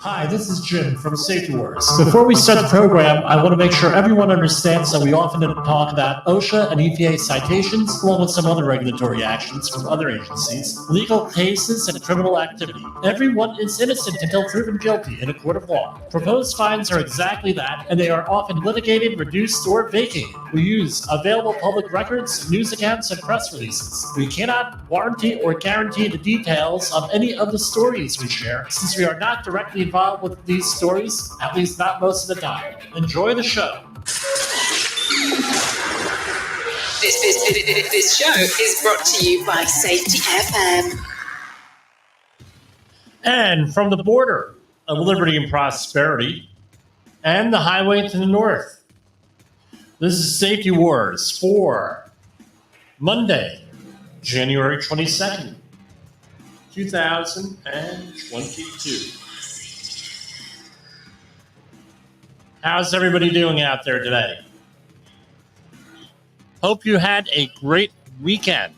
Hi, this is Jim from Safety Wars. Before we start the program, I want to make sure everyone understands that we often talk about OSHA and EPA citations, along with some other regulatory actions from other agencies, legal cases, and criminal activity. Everyone is innocent until proven guilty in a court of law. Proposed fines are exactly that, and they are often litigated, reduced, or vacated. We use available public records, news accounts, and press releases. We cannot warranty or guarantee the details of any of the stories we share, since we are not directly involved with these stories, at least not most of the time. Enjoy the show. This show is brought to you by safetyfm. And from the border of liberty and prosperity and the highway to the north, this is Safety Wars for Monday, January 22nd, 2022. How's everybody doing out there today? Hope you had a great weekend.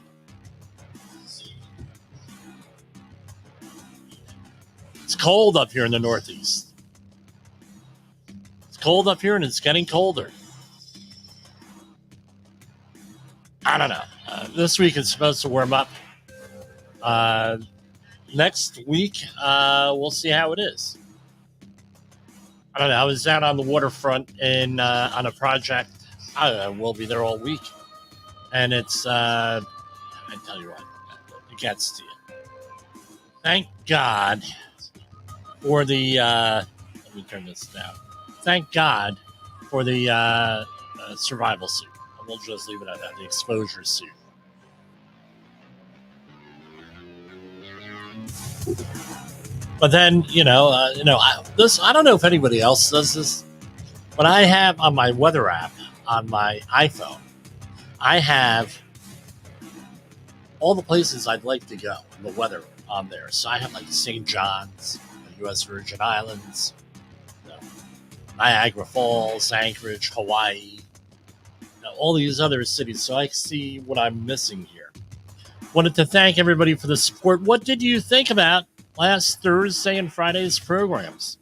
It's cold up here in the Northeast. It's cold up here and it's getting colder. I don't know. This week is supposed to warm up. Next week, we'll see how it is. I don't know. I was out on the waterfront on a project. We'll be there all week. And it's, I tell you what, it gets to you. Thank God for the, let me turn this down. Thank God for the survival suit. We'll just leave it at that, the exposure suit. But then, I don't know if anybody else does this, but I have on my weather app on my iPhone, I have all the places I'd like to go, the weather on there. So I have like St. John's, the U.S. Virgin Islands, Niagara Falls, Anchorage, Hawaii, all these other cities. So I see what I'm missing here. Wanted to thank everybody for the support. What did you think about last Thursday and Friday's programs?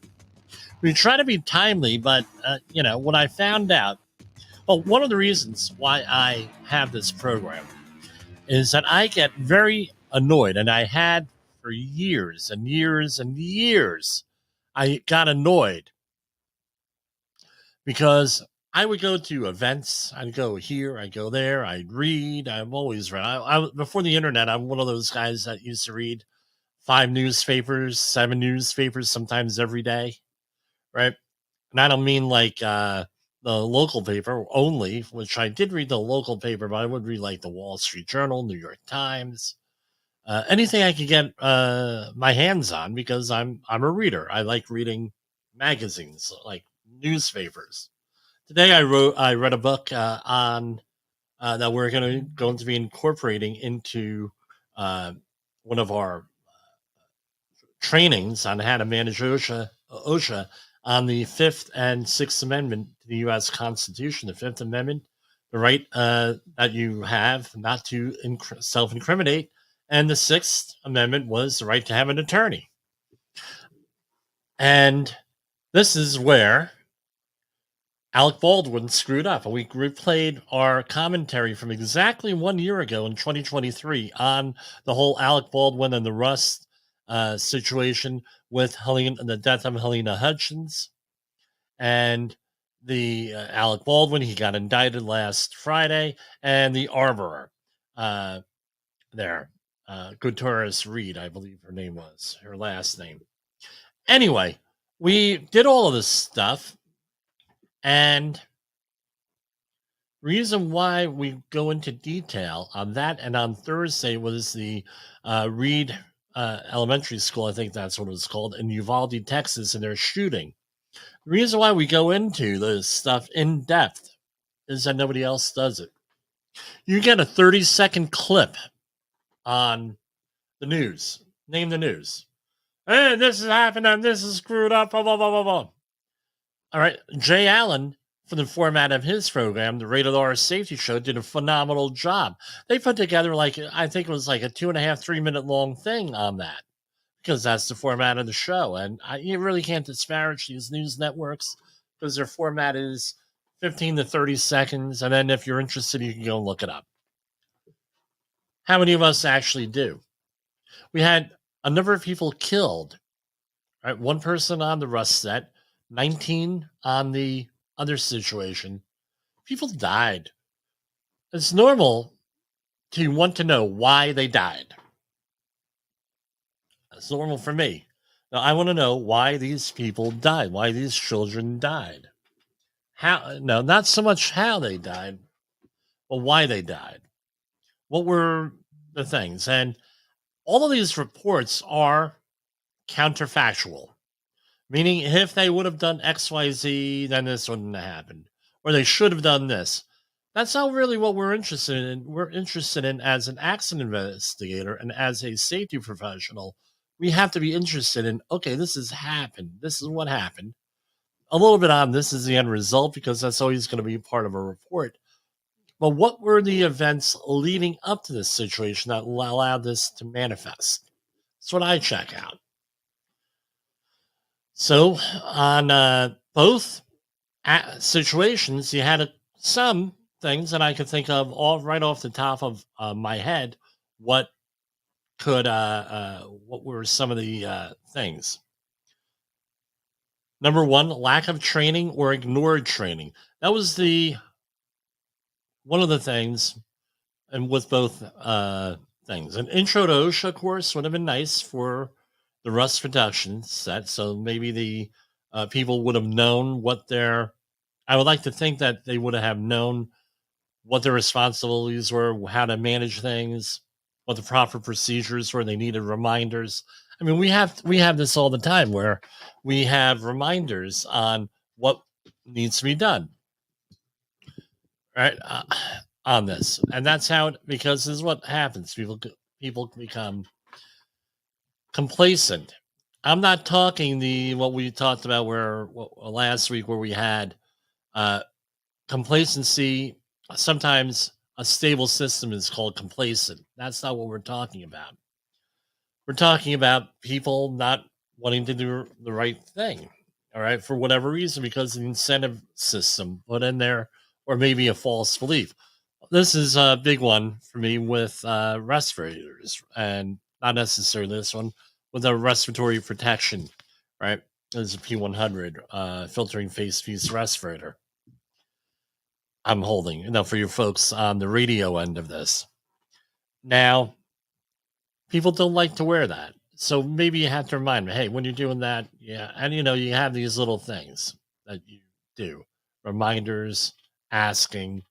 We try to be timely, but, when I found out, one of the reasons why I have this program is that I get very annoyed, and I had for years and years and years, I got annoyed because I would go to events. I'd go here, I'd go there, I'd read. I've always read. Before the internet, I'm one of those guys that used to read 5 newspapers, 7 newspapers, sometimes every day, right? And I don't mean like the local paper only, which I did read the local paper, but I would read like the Wall Street Journal, New York Times, anything I could get my hands on, because I'm a reader. I like reading magazines, like newspapers. Today I read a book on that we're going to be incorporating into one of our trainings on how to manage OSHA on the 5th and 6th Amendment to the U.S. Constitution. The 5th Amendment, the right that you have not to self-incriminate, and the 6th Amendment was the right to have an attorney. And this is where Alec Baldwin screwed up. And we replayed our commentary from exactly 1 year ago in 2023 on the whole Alec Baldwin and the Rust situation with the death of Helena Hutchins, and the Alec Baldwin. He got indicted last Friday, and the arborer Gutierrez Reed, I believe her name was, her last name. Anyway, we did all of this stuff, and reason why we go into detail on that, and on Thursday was the Reed Elementary School, I think that's what it was called, in Uvalde, Texas, and their shooting. The reason why we go into this stuff in depth is that nobody else does it. You get a 30-second clip on the news. Name the news. Hey, this is happening, this is screwed up, blah, blah, blah, blah, blah. All right, Jay Allen, for the format of his program, the Rated R Safety Show, did a phenomenal job. They put together I think it was like a 2.5, 3 minute long thing on that, because that's the format of the show. And you really can't disparage these news networks because their format is 15 to 30 seconds. And then if you're interested, you can go and look it up. How many of us actually do? We had a number of people killed, right? One person on the Rust set, 19 on the other situation. People died. It's normal to want to know why they died. It's normal for me. Now, I want to know why these people died, why these children died. How, no, not so much how they died, but why they died. What were the things? And all of these reports are counterfactual, meaning if they would have done XYZ, then this wouldn't have happened, or they should have done this. That's not really what we're interested in. We're interested in, as an accident investigator and as a safety professional, we have to be interested in, okay, this has happened. This is what happened. A little bit on this is the end result, because that's always going to be part of a report. But what were the events leading up to this situation that allowed this to manifest? That's what I check out. So on both situations, you had some things that I could think of all right off the top of my head. What were some of the things? Number one, lack of training or ignored training. That was one of the things, and with both things. An intro to OSHA course would have been nice for the Rust production set. So maybe the people would have known what I would like to think that they would have known what their responsibilities were, how to manage things, what the proper procedures were. They needed reminders. I mean, we have this all the time where we have reminders on what needs to be done, right? On this, and that's how because this is what happens. People become complacent. I'm not talking what we talked about last week, where we had complacency. Sometimes a stable system is called complacent. That's not what we're talking about. We're talking about people not wanting to do the right thing, all right, for whatever reason, because of the incentive system put in there, or maybe a false belief. This is a big one for me with respirators, and not necessarily this one, with a respiratory protection, right? There's a P100 filtering face piece respirator I'm holding. Now, for you folks on the radio end of this, now people don't like to wear that. So maybe you have to remind me, hey, when you're doing that, yeah, and you have these little things that you do, reminders, asking,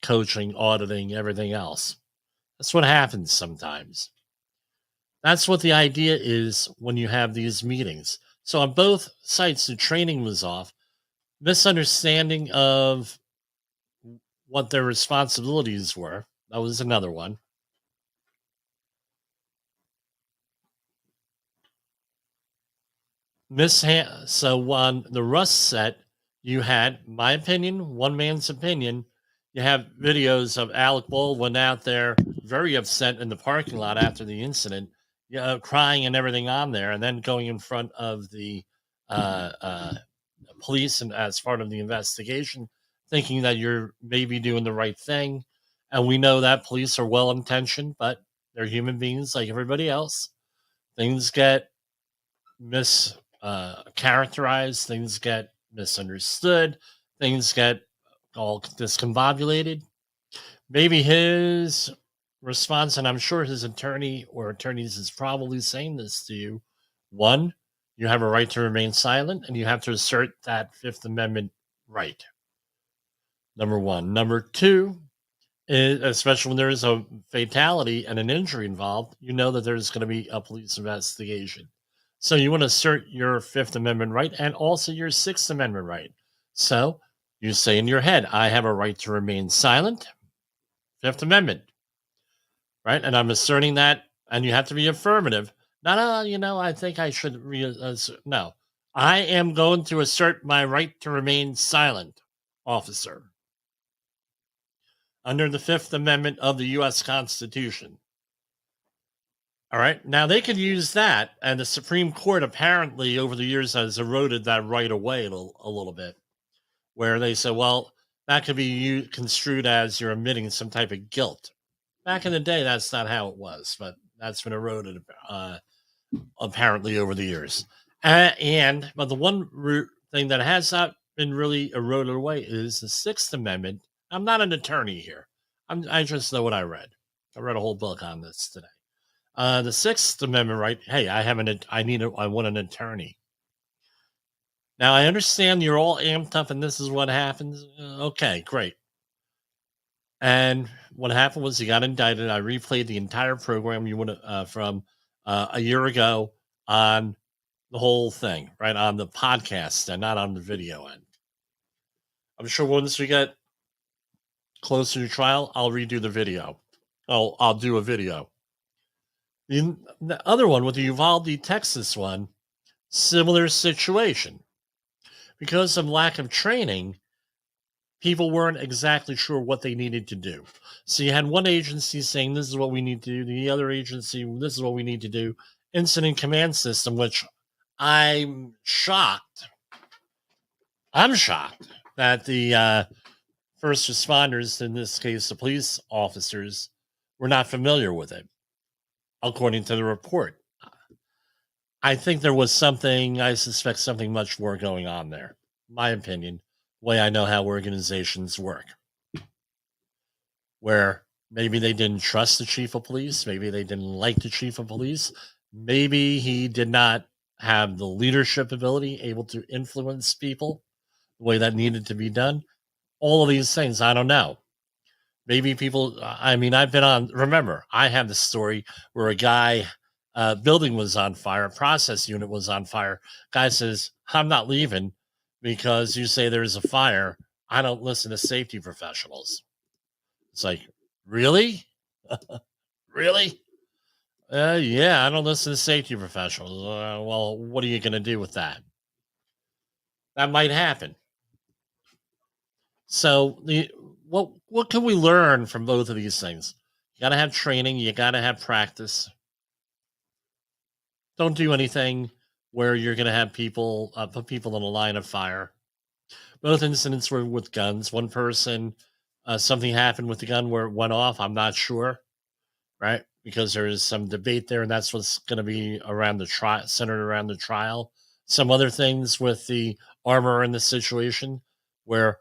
coaching, auditing, everything else. That's what happens sometimes. That's what the idea is when you have these meetings. So on both sites, the training was off. Misunderstanding of what their responsibilities were. That was another one. So on the Rust set, you had my opinion, one man's opinion. You have videos of Alec Baldwin out there very upset in the parking lot after the incident, crying and everything on there, and then going in front of the uh, uh, police and as part of the investigation, thinking that you're maybe doing the right thing. And we know that police are well intentioned, but they're human beings like everybody else. Things get characterized, things get misunderstood, things get all discombobulated. Maybe his response, and I'm sure his attorney or attorneys is probably saying this to you. One, you have a right to remain silent, and you have to assert that Fifth Amendment right. Number one. Number two, especially when there is a fatality and an injury involved, you know that there's going to be a police investigation. So you want to assert your Fifth Amendment right and also your Sixth Amendment right. So you say in your head, I have a right to remain silent, Fifth Amendment, right? And I'm asserting that, and you have to be affirmative. Not, I think I should no. I am going to assert my right to remain silent, officer, under the Fifth Amendment of the U.S. Constitution. All right. Now they could use that, and the Supreme Court apparently over the years has eroded that right away a little bit, where they said, well, that could be construed as you're admitting some type of guilt. Back in the day, that's not how it was, but that's been eroded apparently over the years. But the one thing that has not been really eroded away is the Sixth Amendment. I'm not an attorney here. I just know what I read. I read a whole book on this today. The Sixth Amendment right. Hey, I want an attorney. Now I understand you're all amped up, and this is what happens. Okay, great. And what happened was he got indicted. I replayed the entire program you would from a year ago on the whole thing, right on the podcast and not on the video end. I'm sure once we get closer to trial, I'll redo the video. I'll do a video. The other one with the Uvalde, Texas one, similar situation. Because of lack of training, people weren't exactly sure what they needed to do. So you had one agency saying, this is what we need to do. The other agency, this is what we need to do. Incident command system, which I'm shocked. I'm shocked that the first responders, in this case, the police officers, were not familiar with it, according to the report. I think there was I suspect something much more going on there. My opinion, way I know how organizations work. Where maybe they didn't trust the chief of police, maybe they didn't like the chief of police, maybe he did not have the leadership ability able to influence people the way that needed to be done. All of these things, I don't know. Maybe people, I've been on, remember, I have the story where a guy, building was on fire, process unit was on fire. Guy says, I'm not leaving because you say there's a fire. I don't listen to safety professionals. It's like, really? Really? Yeah, I don't listen to safety professionals. Well, what are you going to do with that? That might happen. So, what can we learn from both of these things? You got to have training. You got to have practice. Don't do anything where you're going to have people put people in a line of fire. Both incidents were with guns. One person, something happened with the gun where it went off. I'm not sure, right? Because there is some debate there, and that's what's going to be around the trial, centered around the trial. Some other things with the armor in the situation, where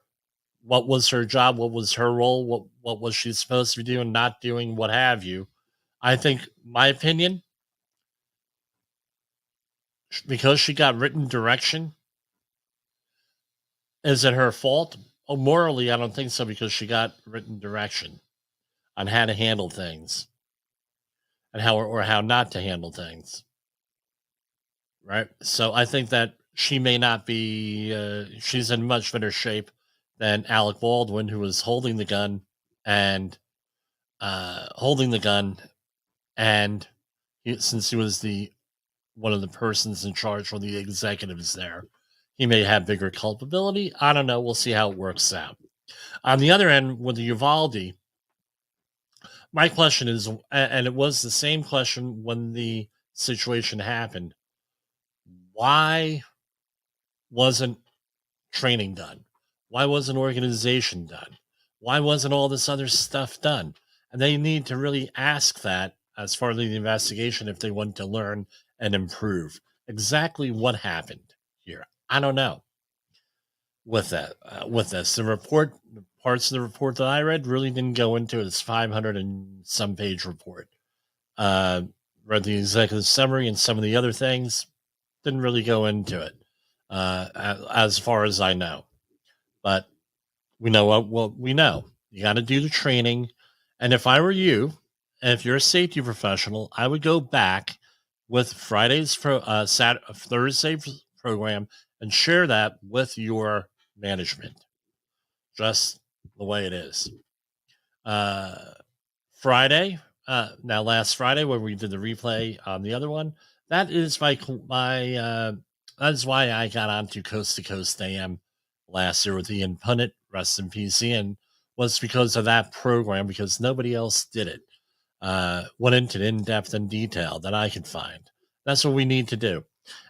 what was her job, what was her role, what was she supposed to be doing, not doing, what have you. I think, my opinion, because she got written direction, is it her fault? Oh, morally, I don't think so, because she got written direction on how to handle things and how not to handle things. Right. So I think that she may not be, she's in much better shape than Alec Baldwin, who was holding the gun and holding the gun. And since he was one of the persons in charge, or the executives there, he may have bigger culpability. I don't know. We'll see how it works out. On the other end, with the Uvalde, my question is, and it was the same question when the situation happened, why wasn't training done? Why wasn't organization done? Why wasn't all this other stuff done? And they need to really ask that as part of the investigation if they want to learn and improve. Exactly what happened here, I don't know. With that, with this, parts of the report that I read really didn't go into it. It's 500 and some page report. Read the executive summary and some of the other things, didn't really go into it, as far as I know. But we know what we know. You got to do the training. And if I were you, and if you're a safety professional, I would go back with Thursday program and share that with your management, just the way it is. Friday, last Friday, when we did the replay on the other one, that is that's why I got onto Coast to Coast AM last year with Ian Punnett, rest in peace, Ian, was because of that program, because nobody else did it. went into in-depth and detail that I could find. That's what we need to do.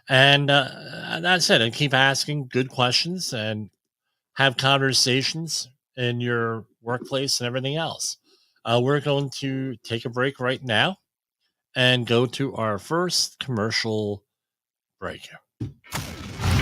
And that's it. And keep asking good questions and have conversations in your workplace and everything else. We're going to take a break right now and go to our first commercial break.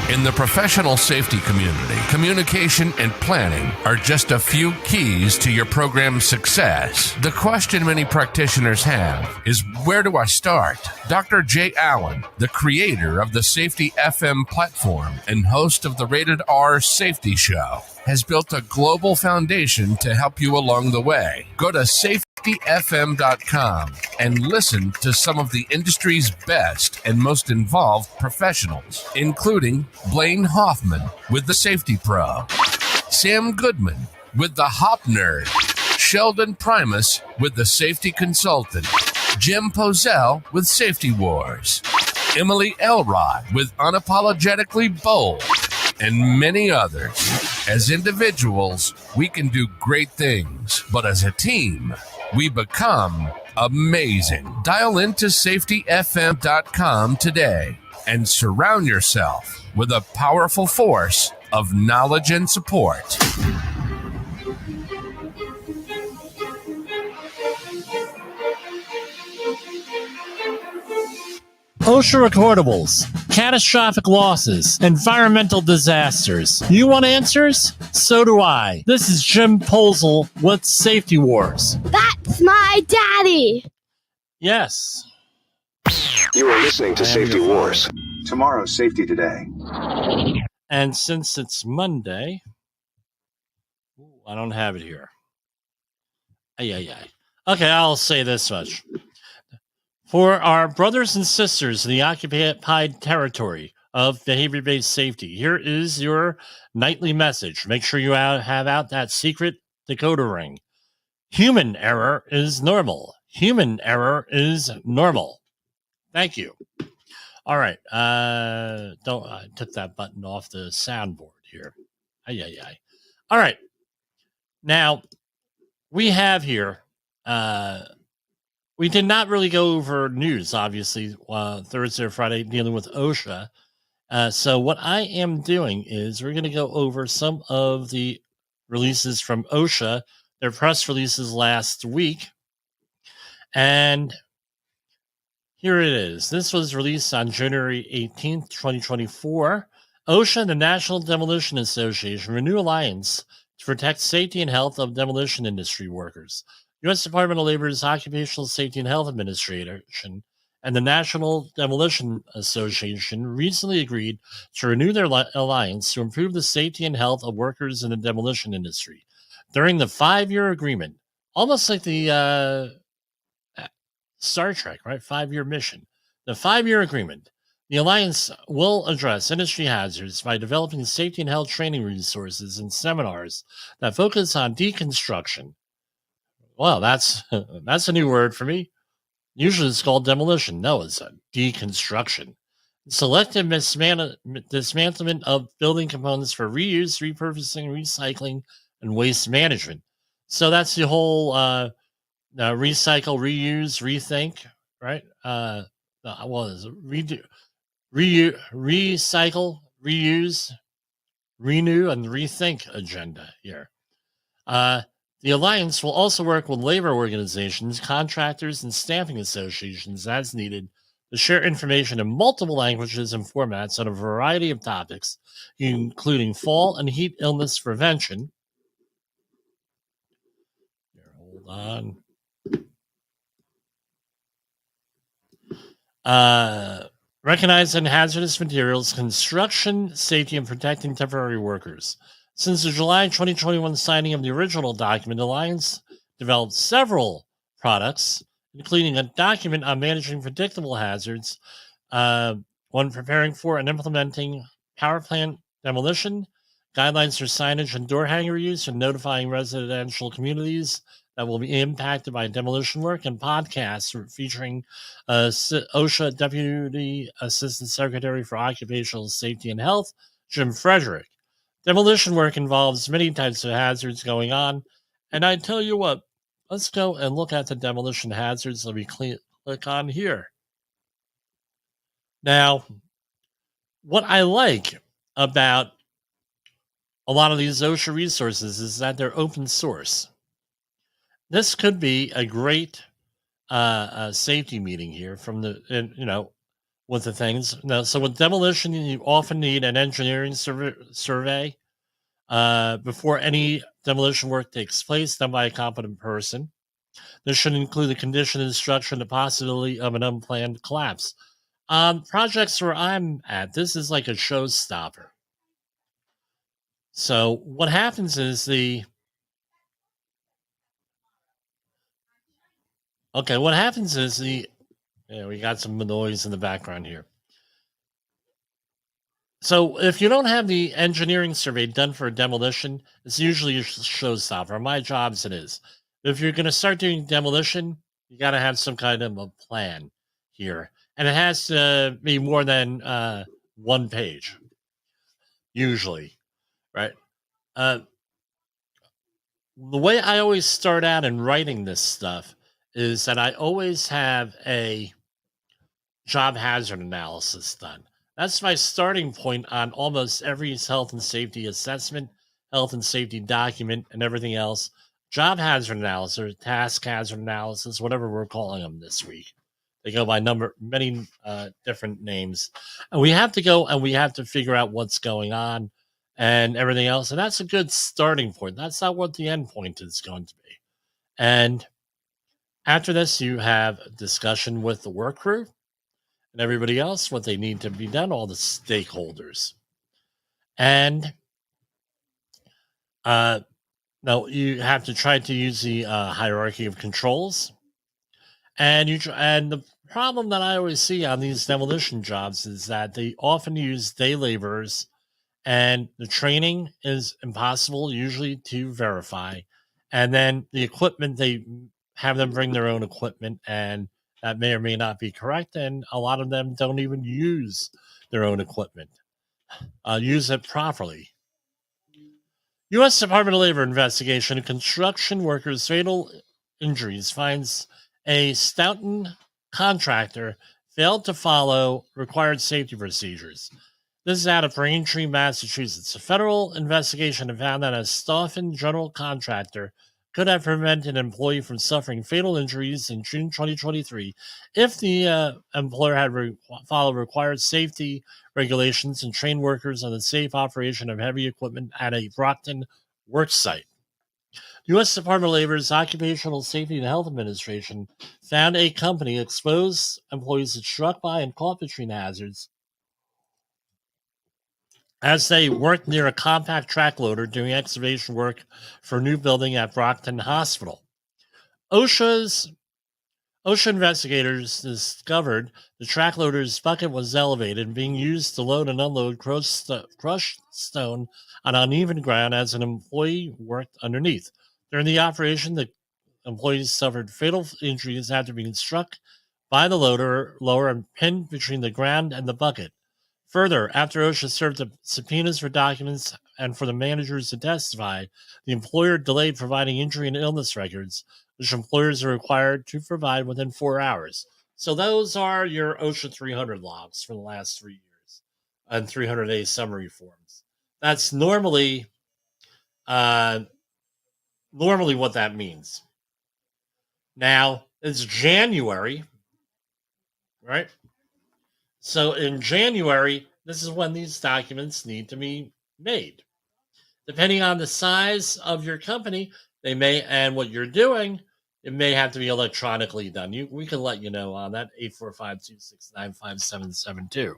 In the professional safety community, communication and planning are just a few keys to your program's success. The question many practitioners have is, where do I start? Dr. Jay Allen, the creator of the Safety FM platform and host of the Rated R Safety Show, has built a global foundation to help you along the way. Go to safetyfm.com and listen to some of the industry's best and most involved professionals, including Blaine Hoffman with the Safety Pro, Sam Goodman with the Hop Nerd, Sheldon Primus with the Safety Consultant, Jimpoesl with Safety Wars, Emily Elrod with Unapologetically Bold, and many others. As individuals, we can do great things, but as a team, we become amazing. Dial into safetyfm.com today and surround yourself with a powerful force of knowledge and support. OSHA recordables, catastrophic losses, environmental disasters. You want answers? So do I. This is Jimpoesl with Safety Wars. That's my daddy. Yes. You are listening to Safety Wars. Tomorrow's Safety Today. And since it's Monday, I don't have it here. Okay, I'll say this much. For our brothers and sisters in the occupied territory of behavior-based safety, here is your nightly message. Make sure you have out that secret decoder ring. Human error is normal. Human error is normal. Thank you. All right. I took that button off the soundboard here. All right. Now, we have here... we did not really go over news, obviously, Thursday or Friday, dealing with OSHA. So what I am doing is we're going to go over some of the releases from OSHA, their press releases last week. And here it is. This was released on January 18th, 2024. OSHA and the National Demolition Association renew alliance to protect safety and health of demolition industry workers. U.S. Department of Labor's Occupational Safety and Health Administration and the National Demolition Association recently agreed to renew their alliance to improve the safety and health of workers in the demolition industry. During the 5-year agreement, almost like the Star Trek, right? 5-year mission. The 5-year agreement, the alliance will address industry hazards by developing safety and health training resources and seminars that focus on deconstruction. Well, that's a new word for me. Usually it's called demolition. No, it's a deconstruction. Selective dismantlement of building components for reuse, repurposing, recycling, and waste management. So that's the whole recycle, reuse, rethink, right? Recycle, reuse, renew, and rethink agenda here. The alliance will also work with labor organizations, contractors, and staffing associations as needed to share information in multiple languages and formats on a variety of topics, including fall and heat illness prevention. Here, hold on. Recognizing hazardous materials, construction, safety, and protecting temporary workers. Since the July 2021 signing of the original document, the Alliance developed several products, including a document on managing predictable hazards, one preparing for and implementing power plant demolition, guidelines for signage and door hanger use, and notifying residential communities that will be impacted by demolition work, and podcasts featuring OSHA Deputy Assistant Secretary for Occupational Safety and Health, Jim Frederick. Demolition work involves many types of hazards going on, and I tell you what, let's go and look at the demolition hazards that we click on here. Now, what I like about a lot of these OSHA resources is that they're open source. This could be a great safety meeting here from with the things. Now, so with demolition, you often need an engineering survey before any demolition work takes place, done by a competent person. This should include the condition and structure and the possibility of an unplanned collapse. Projects where I'm at, this is like a showstopper. So what happens is we got some noise in the background here. So if you don't have the engineering survey done for a demolition, it's usually a showstopper. My jobs it is. If you're going to start doing demolition, you got to have some kind of a plan here. And it has to be more than one page, usually, right? The way I always start out in writing this stuff is that I always have a job hazard analysis done. That's my starting point on almost every health and safety assessment, health and safety document, and everything else. Job hazard analysis, task hazard analysis, whatever we're calling them this week. They go by many different names. And we have to go and we have to figure out what's going on and everything else. And that's a good starting point. That's not what the end point is going to be. And after this, you have a discussion with the work crew and everybody else, what they need to be done, all the stakeholders. And now you have to try to use the hierarchy of controls. And the problem that I always see on these demolition jobs is that they often use day laborers, and the training is impossible usually to verify. And then the equipment, they have them bring their own equipment, and that may or may not be correct. And a lot of them don't even use their own equipment, use it properly. U.S. Department of Labor investigation of construction workers' fatal injuries finds a Stoughton contractor failed to follow required safety procedures. This is out of Braintree, Massachusetts. A federal investigation found that a Stoughton general contractor could have prevented an employee from suffering fatal injuries in June 2023 if the employer had followed required safety regulations and trained workers on the safe operation of heavy equipment at a Brockton work site. U.S. Department of Labor's Occupational Safety and Health Administration found a company exposed employees that struck by and caught between hazards as they worked near a compact track loader doing excavation work for a new building at Brockton Hospital. OSHA investigators discovered the track loader's bucket was elevated and being used to load and unload crushed stone on uneven ground as an employee worked underneath. During the operation, the employees suffered fatal injuries after being struck by the loader and pinned between the ground and the bucket. Further, after OSHA served the subpoenas for documents and for the managers to testify, the employer delayed providing injury and illness records, which employers are required to provide within 4 hours. So those are your OSHA 300 logs for the last 3 years and 300-day summary forms. That's normally what that means. Now, it's January, right? So in January, this is when these documents need to be made. Depending on the size of your company, and what you're doing, it may have to be electronically done. We can let you know on that, 845-269-5772.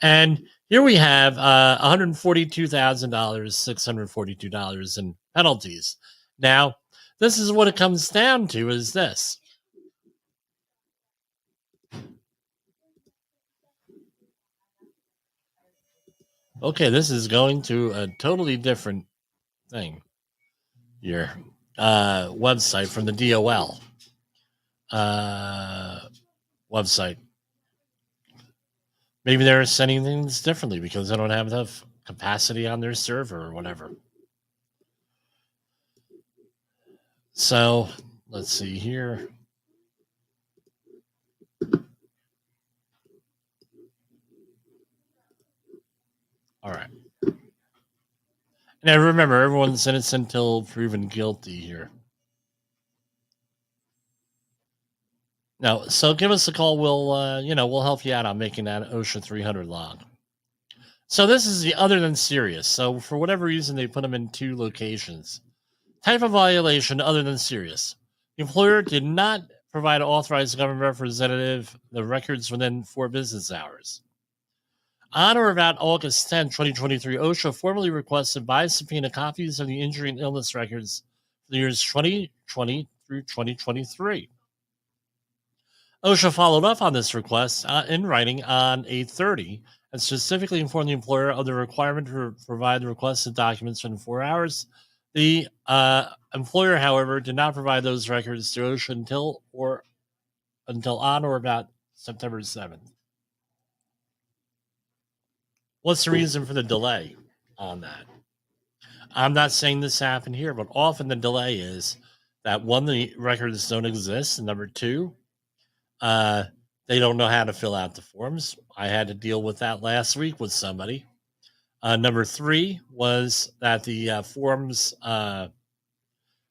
And here we have $142,642 in penalties. Now, this is what it comes down to is this. Okay, this is going to a totally different thing here. Website from the DOL website. Maybe they're sending things differently because they don't have enough capacity on their server or whatever. So let's see here. All right. Now remember, everyone's innocent until proven guilty here. Now, so give us a call. We'll help you out on making that OSHA 300 log. So this is the other than serious. So for whatever reason, they put them in two locations. Type of violation other than serious. The employer did not provide authorized government representative the records within 4 business hours. On or about August 10, 2023, OSHA formally requested by subpoena copies of the injury and illness records for the years 2020 through 2023. OSHA followed up on this request in writing on 8/30 and specifically informed the employer of the requirement to provide the requested documents within 4 hours. The employer, however, did not provide those records to OSHA until on or about September 7th. What's the reason for the delay on that? I'm not saying this happened here, but often the delay is that, one, the records don't exist, and number two, they don't know how to fill out the forms. I had to deal with that last week with somebody. Number three was that the forms that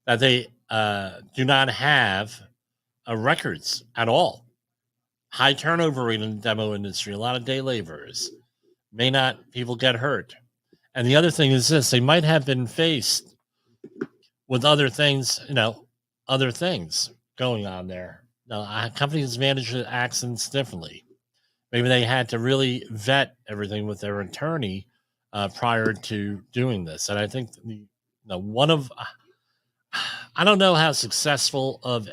they do not have records at all. High turnover rate in the demo industry. A lot of day laborers. People get hurt. And the other thing is this: they might have been faced with other things going on there. Now, companies manage accidents differently. Maybe they had to really vet everything with their attorney prior to doing this. And I think I don't know how successful of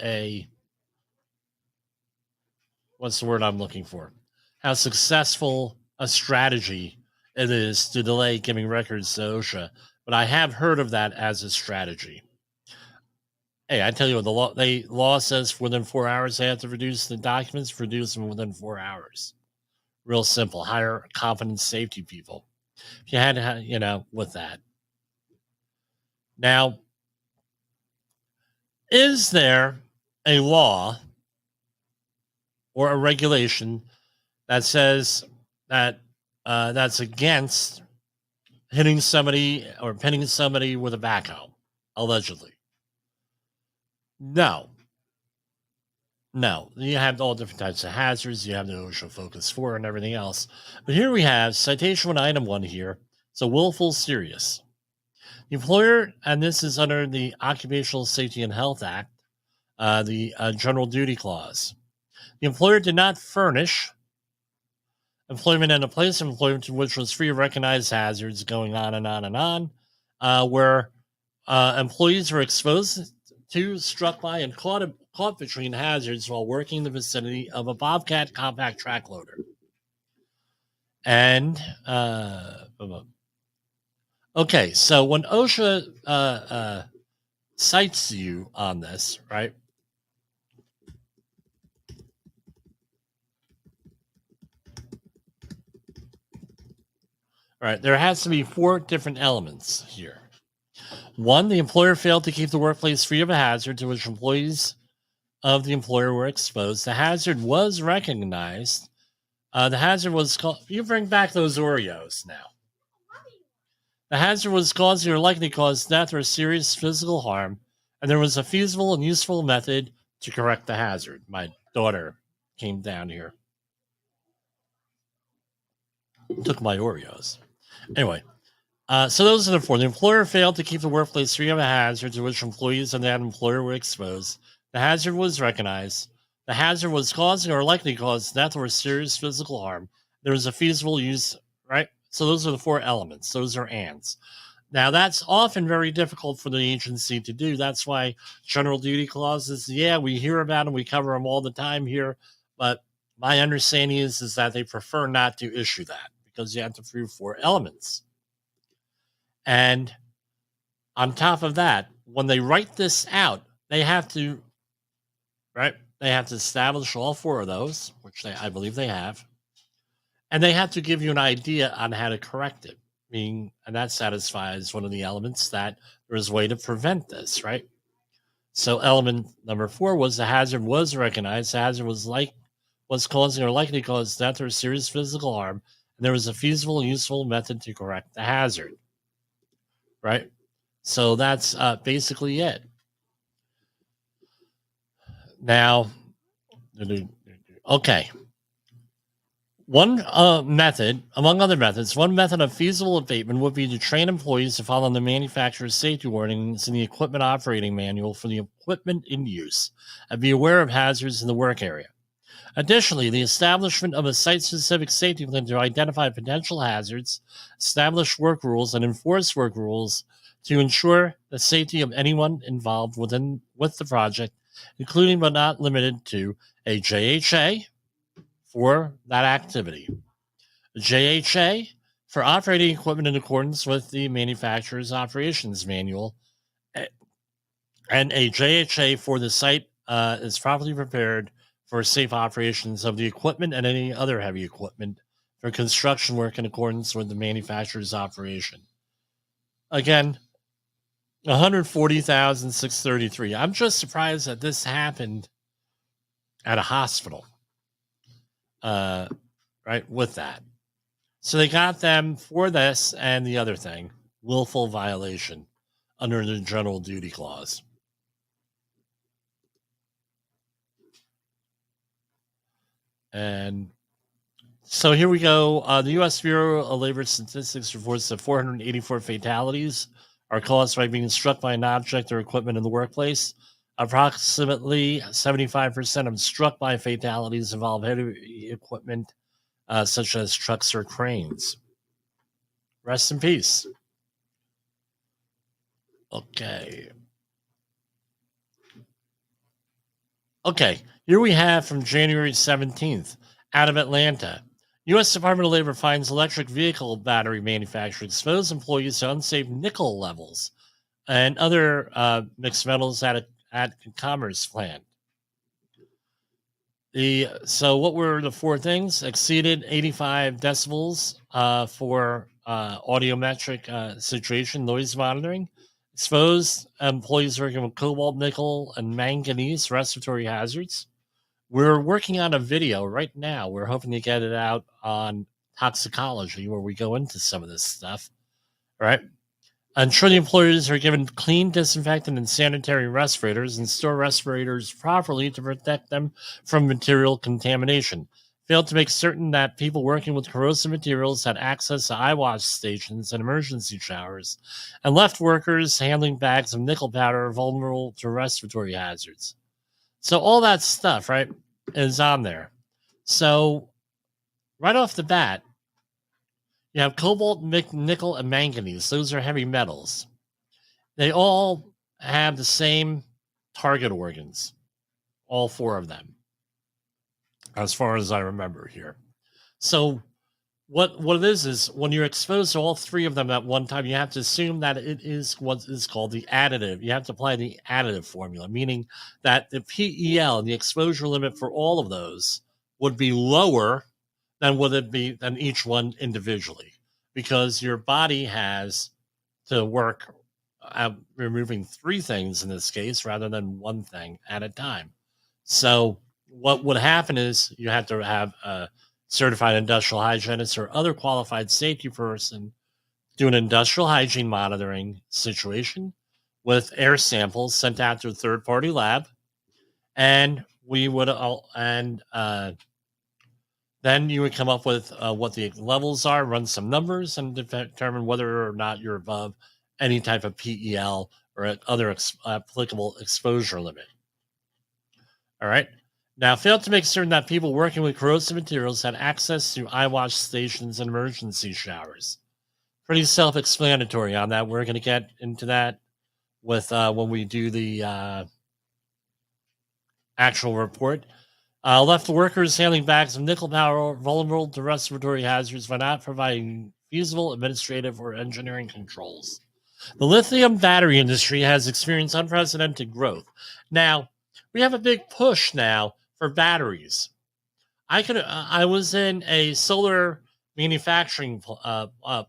what's the word I'm looking for? How successful a strategy it is to delay giving records to OSHA, but I have heard of that as a strategy. Hey, I tell you what, the law says within 4 hours they have to produce the documents, produce them within 4 hours. Real simple. Hire competent safety people. If you had to, with that. Now, is there a law or a regulation that says that that's against hitting somebody or pinning somebody with a backhoe, allegedly? No. You have all different types of hazards. You have the OSHA Focus 4 and everything else. But here we have citation 1, item 1 here. So willful, serious. The employer, and this is under the Occupational Safety and Health Act, the General Duty Clause. The employer did not furnish employment in a place of employment which was free of recognized hazards, going on and on and on, where employees were exposed to, struck by, and caught between hazards while working in the vicinity of a Bobcat compact track loader. And okay, so when OSHA cites you on this, right? All right, there has to be 4 different elements here. 1, the employer failed to keep the workplace free of a hazard to which employees of the employer were exposed. The hazard was recognized. The hazard was called. You bring back those Oreos now. The hazard was causing or likely to cause death or serious physical harm, and there was a feasible and useful method to correct the hazard. My daughter came down here, took my Oreos. Anyway, so those are the 4. The employer failed to keep the workplace free of a hazard to which employees of that employer were exposed. The hazard was recognized. The hazard was causing or likely to cause death or serious physical harm. There was a feasible use, right? So those are the 4 elements. Those are ands. Now, that's often very difficult for the agency to do. That's why general duty clauses, we hear about them. We cover them all the time here. But my understanding is that they prefer not to issue that because you have to prove 4 elements. And on top of that, when they write this out, they have to, right? They have to establish all 4 of those, which I believe they have. And they have to give you an idea on how to correct it. And that satisfies one of the elements that there is a way to prevent this, right? So element number 4 was the hazard was recognized. The hazard was causing or likely to cause death or serious physical harm, and there was a feasible and useful method to correct the hazard. Right? So that's basically it. Now, okay. One method, among other methods, one method of feasible abatement would be to train employees to follow the manufacturer's safety warnings in the equipment operating manual for the equipment in use and be aware of hazards in the work area. Additionally, the establishment of a site-specific safety plan to identify potential hazards, establish work rules, and enforce work rules to ensure the safety of anyone involved with the project, including but not limited to a JHA for that activity, a JHA for operating equipment in accordance with the manufacturer's operations manual, and a JHA for the site is properly prepared for safe operations of the equipment and any other heavy equipment for construction work in accordance with the manufacturer's operation. Again, 140,633. I'm just surprised that this happened at a hospital. Right, with that. So they got them for this and the other thing, willful violation under the general duty clause. And so here we go. The U.S. Bureau of Labor Statistics reports that 484 fatalities are caused by being struck by an object or equipment in the workplace. Approximately 75% of struck by fatalities involve heavy equipment, such as trucks or cranes. Rest in peace. Okay, here we have from January 17th, out of Atlanta. U.S. Department of Labor finds electric vehicle battery manufacturer exposed employees to unsafe nickel levels and other mixed metals at a commerce plant. So what were the 4 things? Exceeded 85 decibels for audiometric situation, noise monitoring. Exposed employees working with cobalt, nickel, and manganese respiratory hazards. We're working on a video right now. We're hoping to get it out on toxicology, where we go into some of this stuff. Right? Ensure the employees are given clean, disinfectant, and sanitary respirators and store respirators properly to protect them from material contamination. Failed to make certain that people working with corrosive materials had access to eye wash stations and emergency showers, and left workers handling bags of nickel powder vulnerable to respiratory hazards. So all that stuff, right, is on there. So right off the bat, you have cobalt, nickel, and manganese. Those are heavy metals. They all have the same target organs, all 4 of them, as far as I remember here. So what it is when you're exposed to all 3 of them at one time, you have to assume that it is what is called the additive. You have to apply the additive formula, meaning that the PEL, the exposure limit for all of those, would be lower than would it be than each one individually, because your body has to work removing 3 things in this case rather than 1 thing at a time. So what would happen is you have to have a certified industrial hygienist or other qualified safety person do an industrial hygiene monitoring situation with air samples sent out to a third-party lab, and we would then you would come up with what the levels are, run some numbers, and determine whether or not you're above any type of PEL or other applicable exposure limit. All right. Now, failed to make certain that people working with corrosive materials had access to eye wash stations and emergency showers. Pretty self-explanatory on that. We're going to get into that with when we do the actual report. Left workers handling bags of nickel powder vulnerable to respiratory hazards by not providing feasible administrative or engineering controls. The lithium battery industry has experienced unprecedented growth. Now, we have a big push now for batteries. I was in a solar manufacturing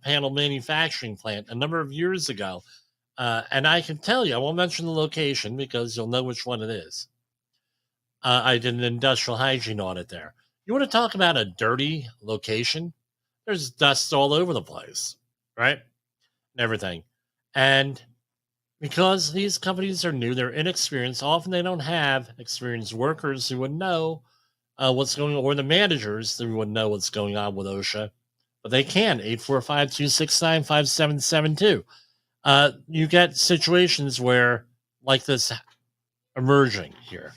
panel manufacturing plant a number of years ago, And I can tell you, I won't mention the location because you'll know which one it is. I did an industrial hygiene audit there. You want to talk about a dirty location? There's dust all over the place, right? And everything. And because these companies are new, they're inexperienced. Often they don't have experienced workers who would know what's going on, or the managers who would know what's going on with OSHA. But they can, 845-269-5772. You get situations where, like this emerging here.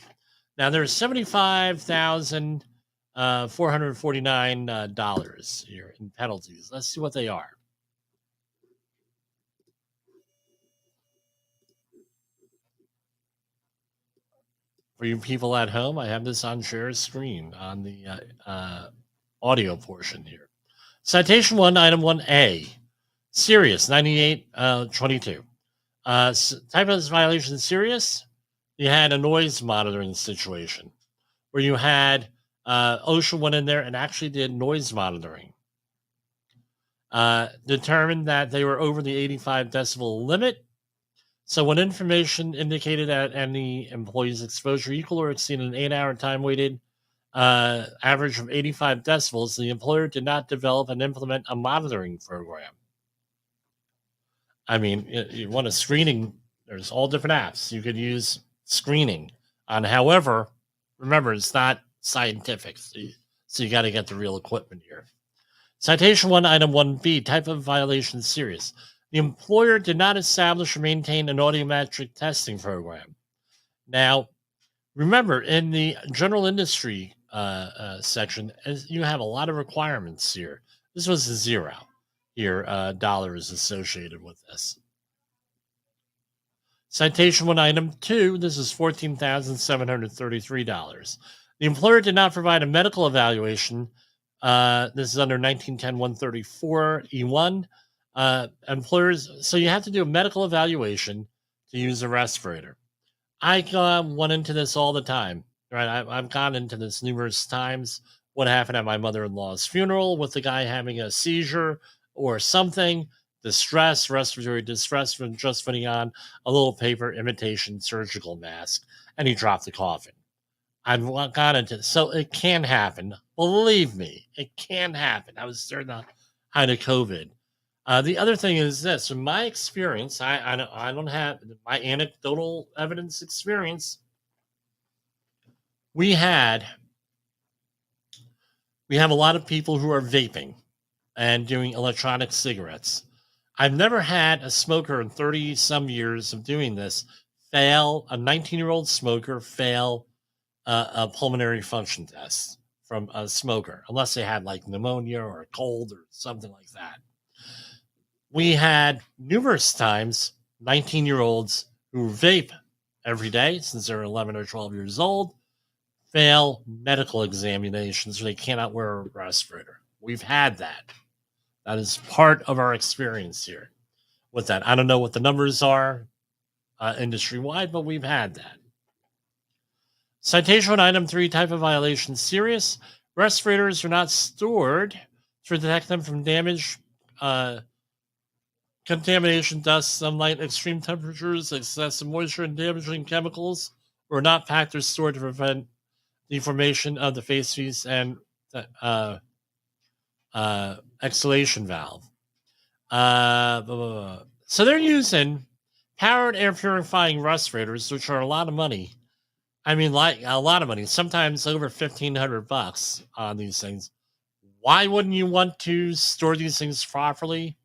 Now, there's $75,449 here in penalties. Let's see what they are. For you people at home, I have this on share screen on the audio portion here. Citation 1, item 1A. Serious, 9822. Type of violation serious. You had a noise monitoring situation where you had OSHA went in there and actually did noise monitoring. Determined that they were over the 85 decibel limit. So when information indicated that any employee's exposure equal or exceeded an 8-hour time weighted average of 85 decibels, the employer did not develop and implement a monitoring program. I mean, you want a screening, there's all different apps. You could use screening on. However, remember, it's not scientific. So you got to get the real equipment here. Citation 1, item 1B, type of violation serious. The employer did not establish or maintain an audiometric testing program. Now, remember, in the general industry section, you have a lot of requirements here. This was a zero here, dollars associated with this. Citation 1, item 2, this is $14,733. The employer did not provide a medical evaluation. This is under 1910-134E1. Employers, so you have to do a medical evaluation to use a respirator. I went into this all the time, right? I've gone into this numerous times. What happened at my mother-in-law's funeral with the guy having a seizure or something, distress, respiratory distress from just putting on a little paper imitation surgical mask, and he dropped the coffin. I've gone into, so it can happen. Believe me, it can happen. I was during the height of COVID. The other thing is this: in my experience, I don't have my anecdotal evidence experience. We have a lot of people who are vaping and doing electronic cigarettes. I've never had a smoker in 30 some years of doing this fail, a 19-year-old smoker fail a pulmonary function test from a smoker, unless they had like pneumonia or a cold or something like that. We had numerous times 19-year-olds who vape every day since they're 11 or 12 years old fail medical examinations so they cannot wear a respirator. We've had that. That is part of our experience here with that. I don't know what the numbers are industry-wide, but we've had that. Citation 1, item 3, type of violation serious. Respirators are not stored to protect them from damage, contamination, dust, sunlight, extreme temperatures, excessive moisture, and damaging chemicals, or not packed or stored to prevent the formation of the face piece and exhalation valve. So they're using powered air purifying respirators, which are a lot of money. I mean, like a lot of money, sometimes over $1,500 on these things. Why wouldn't you want to store these things properly?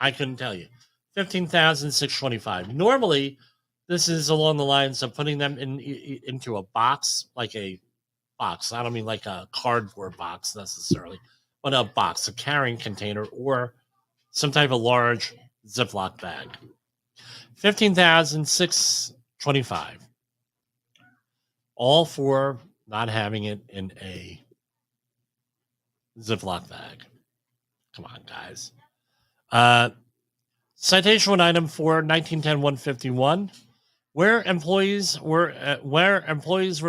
I couldn't tell you. $15,625. Normally, this is along the lines of putting them into a box, like a box. I don't mean like a cardboard box necessarily, but a box, a carrying container, or some type of large Ziploc bag. $15,625. All for not having it in a Ziploc bag. Come on, guys. Citation 1, item 4, 1910-151. Where employees were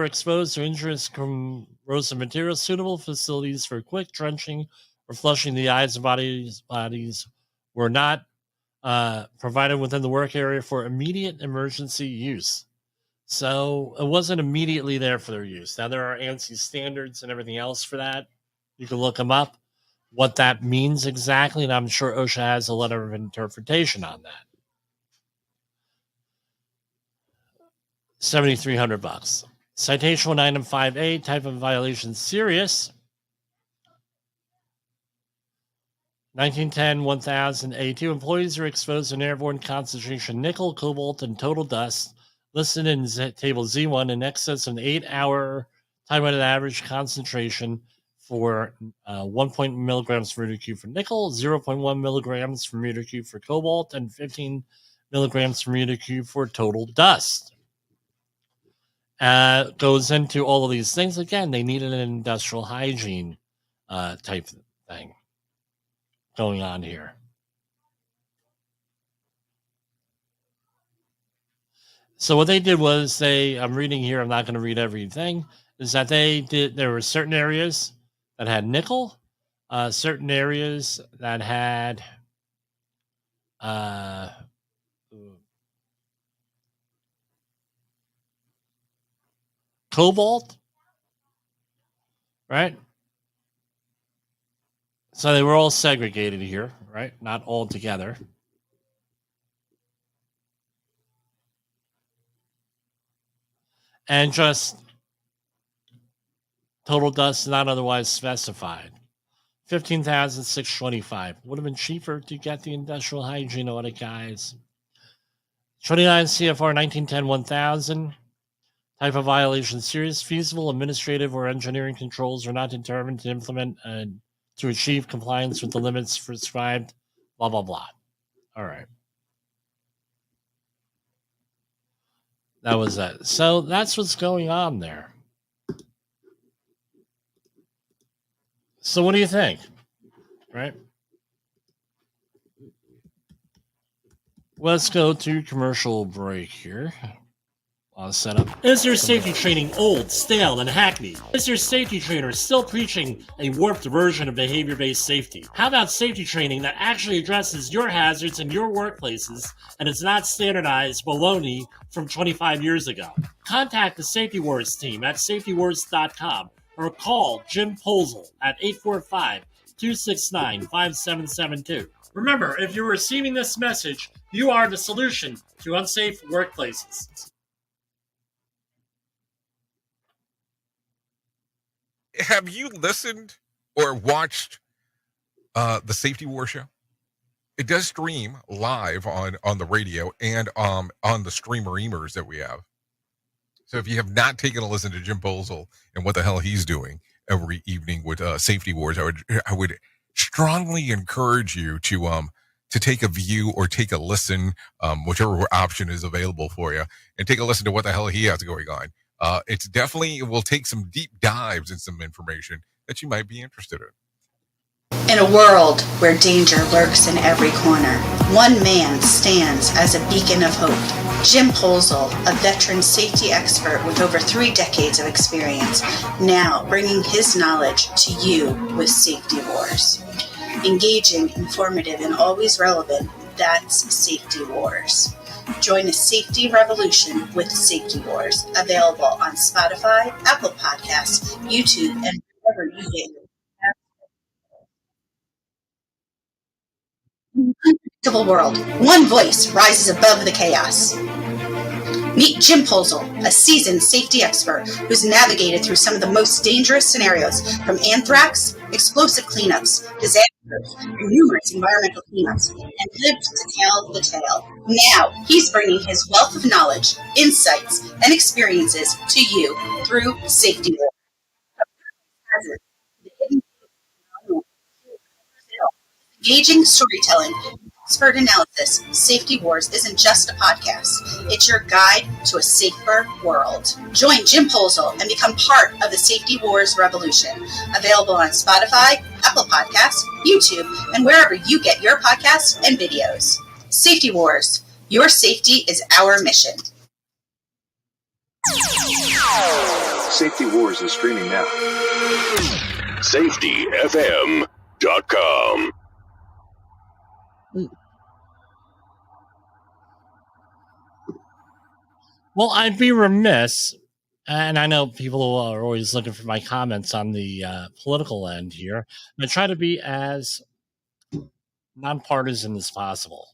exposed to injurious corrosive materials, suitable facilities for quick drenching or flushing the eyes and bodies were not provided within the work area for immediate emergency use. So it wasn't immediately there for their use. Now there are ANSI standards and everything else for that. You can look them up, what that means exactly, and I'm sure OSHA has a letter of interpretation on that. $7,300. Citation 1958, type of violation serious. 1910-1000A2, employees are exposed to an airborne concentration nickel, cobalt, and total dust listed in table Z1 in excess of an 8-hour time-weighted average concentration for 1 milligrams per meter cube for nickel, 0.1 milligrams per meter cube for cobalt, and 15 milligrams per meter cube for total dust. Goes into all of these things. Again, they needed an industrial hygiene type thing going on here. So what they did was I'm reading here, I'm not going to read everything, is that there were certain areas that had nickel, certain areas that had cobalt, right? So they were all segregated here, right? Not all together. And just total dust not otherwise specified. $15,625. Would have been cheaper to get the industrial hygiene audit, guys. 29 CFR 1910-1000. Type of violation serious, feasible, administrative, or engineering controls are not determined to implement to achieve compliance with the limits prescribed, blah, blah, blah. All right. That was that. So that's what's going on there. So what do you think? Right? Let's go to commercial break here. Setup. Is your safety training old, stale, and hackneyed? Is your safety trainer still preaching a warped version of behavior-based safety? How about safety training that actually addresses your hazards in your workplaces and is not standardized baloney from 25 years ago? Contact the Safety Wars team at safetywars.com or call Jim Posel at 845-269-5772. Remember, if you're receiving this message, you are the solution to unsafe workplaces. Have you listened or watched the Safety War Show? It does stream live on the radio and on the streamer-emers that we have. So if you have not taken a listen to Jim Posel and what the hell he's doing every evening with Safety Wars, I would strongly encourage you to take a view or take a listen, whichever option is available for you, and take a listen to what the hell he has going on. It will take some deep dives and some information that you might be interested in. In a world where danger lurks in every corner, one man stands as a beacon of hope. Jim Posel, a veteran safety expert with over 3 decades of experience, now bringing his knowledge to you with Safety Wars. Engaging, informative, and always relevant, that's Safety Wars. Join a safety revolution with Safety Wars, available on Spotify, Apple Podcasts, YouTube, and wherever you get your unpredictable world. One voice rises above the chaos. Meet Jim Posel, a seasoned safety expert who's navigated through some of the most dangerous scenarios, from anthrax, explosive cleanups, disasters, and numerous environmental cleanups, and lived to tell the tale. Now, he's bringing his wealth of knowledge, insights, and experiences to you through Safety Wars. Engaging storytelling, expert analysis, Safety Wars isn't just a podcast. It's your guide to a safer world. Join Jim Posel and become part of the Safety Wars revolution. Available on Spotify, Apple Podcasts, YouTube, and wherever you get your podcasts and videos. Safety Wars. Your safety is our mission. Safety Wars is streaming now. safetyfm.com. Well, I'd be remiss, and I know people are always looking for my comments on the political end here. I try to be as nonpartisan as possible.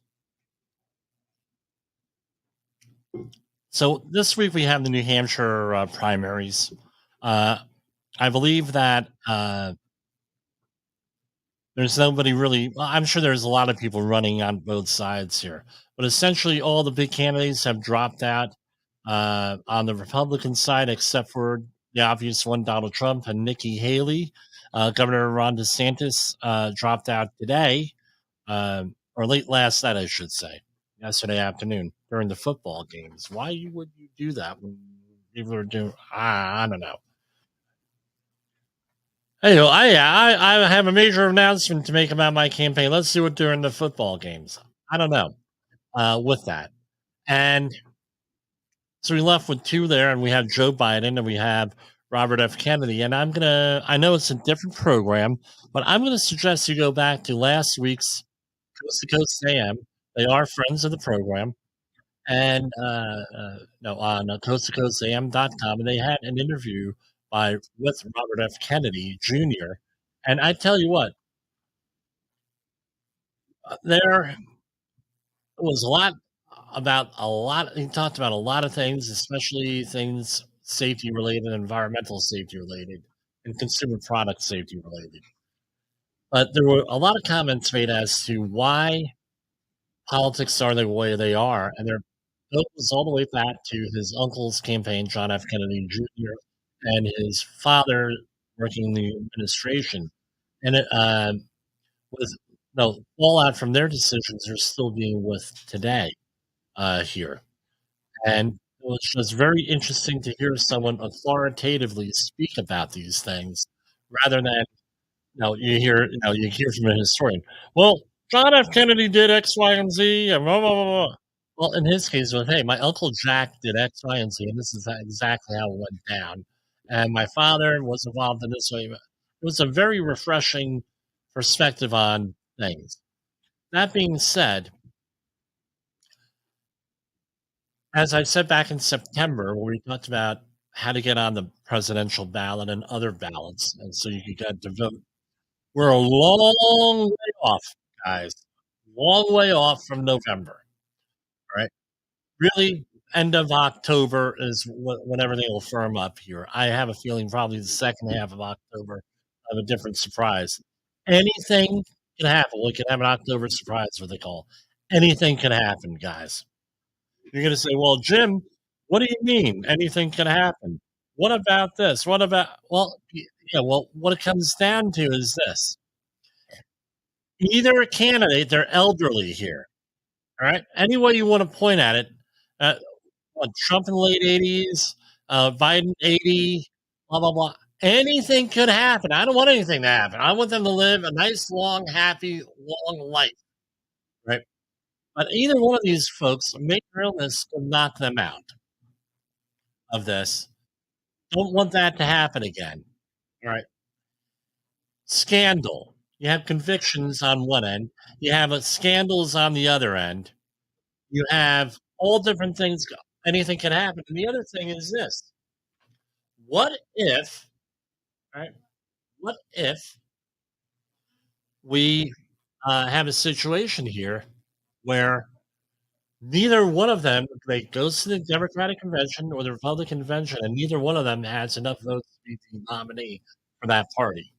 So this week we have the New Hampshire primaries. I believe that there's nobody really. Well, I'm sure there's a lot of people running on both sides here, but essentially all the big candidates have dropped out on the Republican side, except for the obvious one, Donald Trump and Nikki Haley. Governor Ron DeSantis dropped out today, or late last night, I should say, yesterday afternoon during the football games. Why would you do that when people are doing? I don't know. Anyway, I have a major announcement to make about my campaign. Let's do it during the football games. I don't know with that. And so we left with two there, and we have Joe Biden and we have Robert F. Kennedy. And I know it's a different program, but I'm going to suggest you go back to last week's Coast to Coast AM. They are friends of the program. And no, on coasttocoastam.com, and they had an interview with Robert F. Kennedy Jr. And I tell you what, there was a lot he talked about a lot of things, especially things safety related, environmental safety related, and consumer product safety related. But there were a lot of comments made as to why politics are the way they are, and they're goes all the way back to his uncle's campaign, John F. Kennedy Jr., and his father working in the administration. And it was no fallout from their decisions are still dealing with today here. And it was just very interesting to hear someone authoritatively speak about these things rather than you hear from a historian. Well, John F. Kennedy did X, Y, and Z, and blah, blah, blah, blah. Well, in his case, well, hey, my uncle Jack did X, Y, and Z, and this is exactly how it went down. And my father was involved in this way. It was a very refreshing perspective on things. That being said, as I said back in September, where we talked about how to get on the presidential ballot and other ballots, and so you could get to vote, we're a long way off, guys. Long way off from November, right? Really, end of October is when everything will firm up here. I have a feeling probably the second half of October of a different surprise. Anything can happen. We can have an October surprise, what they call. Anything can happen, guys. You're going to say, well, Jim, what do you mean? Anything can happen. What about this? What about, well, yeah, well, what it comes down to is this. Either a candidate, they're elderly here. All right. Any way you want to point at it, Trump in the late 80s, Biden 80, blah, blah, blah. Anything could happen. I don't want anything to happen. I want them to live a nice, long, happy, long life. Right. But either one of these folks, major illness will knock them out of this. Don't want that to happen again. All right. Scandal. You have convictions on one end. You have scandals on the other end. You have all different things. Anything can happen. And the other thing is this. What if, right? What if we have a situation here where neither one of them goes to the Democratic convention or the Republican convention, and neither one of them has enough votes to be the nominee for that party?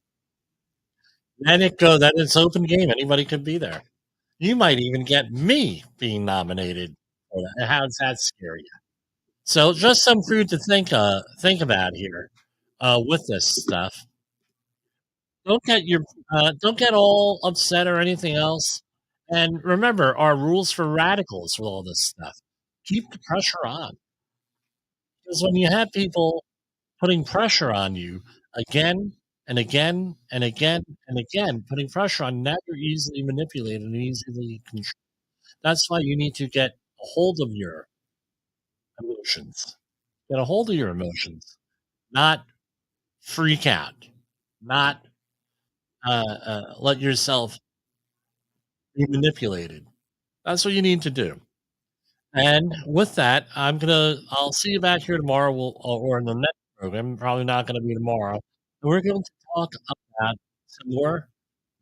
Then it's open game. Anybody could be there. You might even get me being nominated for that. How's that scare you? So just some food to think about here with this stuff. Don't get all upset or anything else. And remember our rules for radicals with all this stuff. Keep the pressure on. Because when you have people putting pressure on you again and again and again and again, putting pressure on, now you're easily manipulated and easily controlled. That's why you need to get a hold of your emotions. Get a hold of your emotions, not freak out, not let yourself be manipulated. That's what you need to do. And with that, I'll see you back here tomorrow. Or in the next program. Probably not going to be tomorrow. And we're going to talk about some more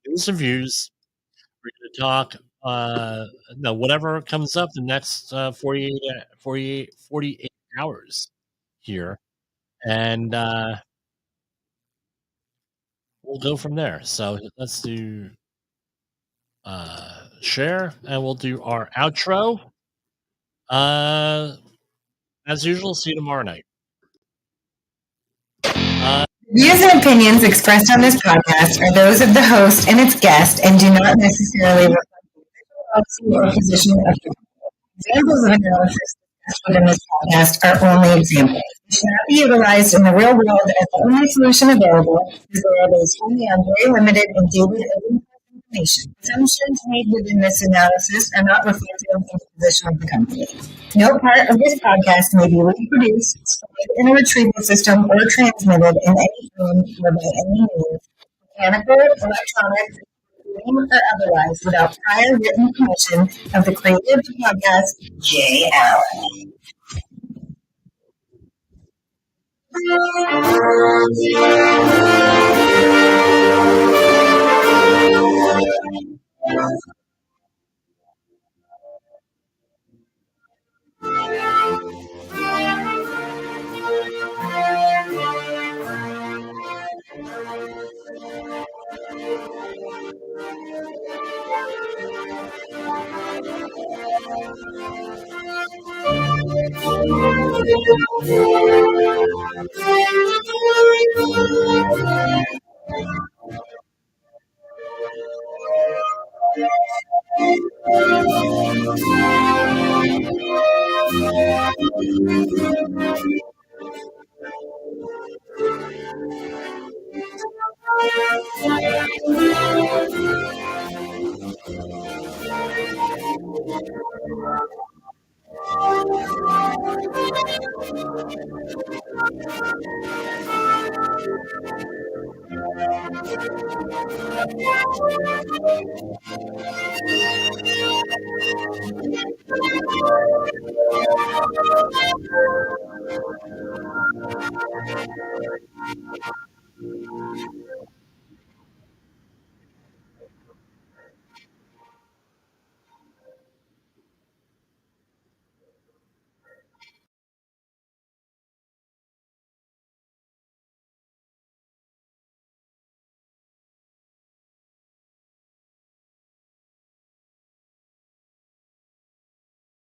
news and views. We're going to talk, no, whatever comes up the next 48 hours here. And we'll go from there. So let's do share, and we'll do our outro. As usual, see you tomorrow night. Views and opinions expressed on this podcast are those of the host and its guest and do not necessarily reflect the official policy or position of the company. Examples of analysis discussed within this podcast are only examples. They should not be utilized in the real world as the only solution available, as they are based only on very limited and dated information. Assumptions made within this analysis are not reflective of the position of the company. No part of this podcast may be reproduced, stored in a retrieval system, or transmitted in any form or by any means, mechanical, electronic, or otherwise, without prior written permission of the creator of the podcast, J. Allen.